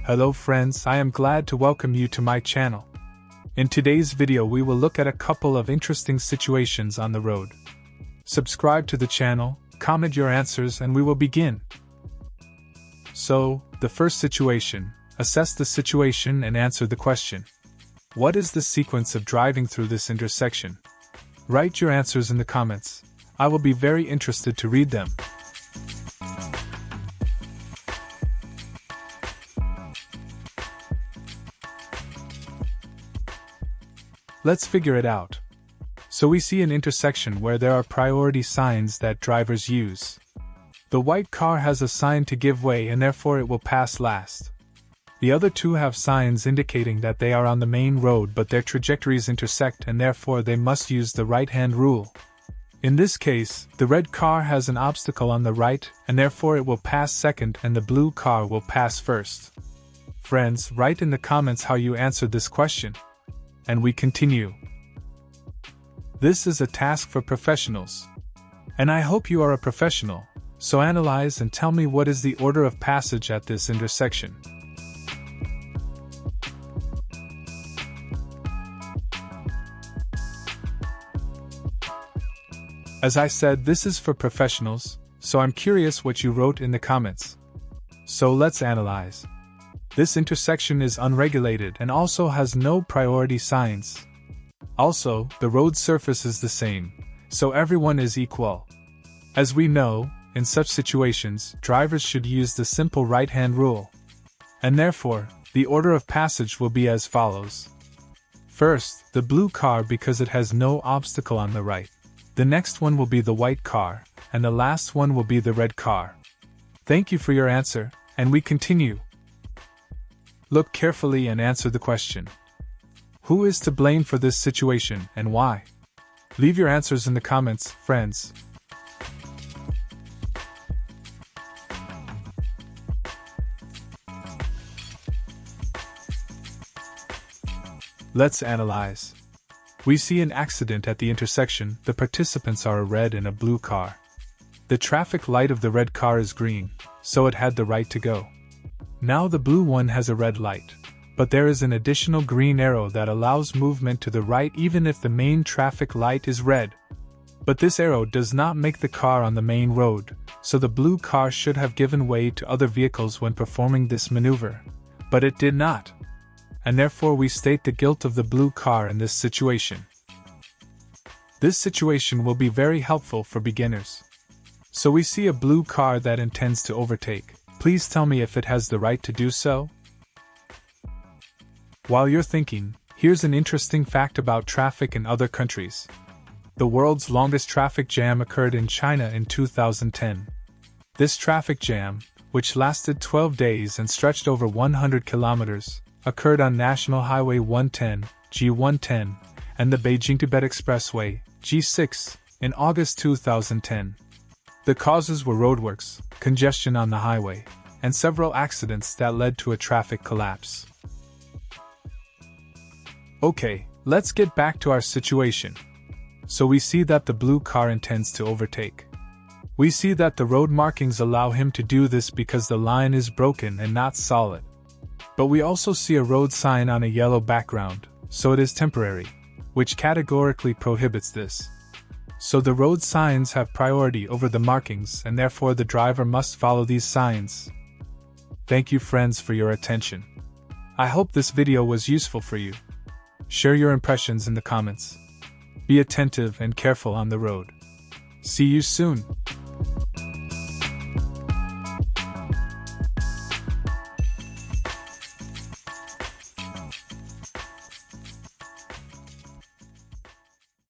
Hello friends, I am glad to welcome you to my channel. In today's video we will look at a couple of interesting situations on the road. Subscribe to the channel, comment your answers and we will begin. So, the first situation, assess the situation and answer the question. What is the sequence of driving through this intersection? Write your answers in the comments. I will be very interested to read them. Let's figure it out. So we see an intersection where there are priority signs that drivers use. The white car has a sign to give way and therefore it will pass last. The other two have signs indicating that they are on the main road but their trajectories intersect and therefore they must use the right-hand rule. In this case, the red car has an obstacle on the right and therefore it will pass second and the blue car will pass first. Friends, write in the comments how you answered this question. And we continue. This is a task for professionals. And I hope you are a professional, so analyze and tell me what is the order of passage at this intersection. As I said, this is for professionals, so I'm curious what you wrote in the comments. So let's analyze. This intersection is unregulated and also has no priority signs. Also, the road surface is the same, so everyone is equal. As we know, in such situations, drivers should use the simple right-hand rule. And therefore, the order of passage will be as follows. First, the blue car because it has no obstacle on the right. The next one will be the white car, and the last one will be the red car. Thank you for your answer, and we continue. Look carefully and answer the question. Who is to blame for this situation and why? Leave your answers in the comments, friends. Let's analyze. We see an accident at the intersection. The participants are a red and a blue car. The traffic light of the red car is green, so it had the right to go. Now the blue one has a red light, but there is an additional green arrow that allows movement to the right even if the main traffic light is red. But this arrow does not make the car on the main road, so the blue car should have given way to other vehicles when performing this maneuver, but it did not. And therefore we state the guilt of the blue car in this situation. This situation will be very helpful for beginners. So we see a blue car that intends to overtake. Please tell me if it has the right to do so? While you're thinking, here's an interesting fact about traffic in other countries. The world's longest traffic jam occurred in China in 2010. This traffic jam, which lasted 12 days and stretched over 100 kilometers, occurred on National Highway 110, G110, and the Beijing-Tibet Expressway, G6, in August 2010. The causes were roadworks, congestion on the highway, and several accidents that led to a traffic collapse. Okay, let's get back to our situation. So we see that the blue car intends to overtake. We see that the road markings allow him to do this because the line is broken and not solid. But we also see a road sign on a yellow background, so it is temporary, which categorically prohibits this. So the road signs have priority over the markings and therefore the driver must follow these signs. Thank you friends for your attention. I hope this video was useful for you. Share your impressions in the comments. Be attentive and careful on the road. See you soon.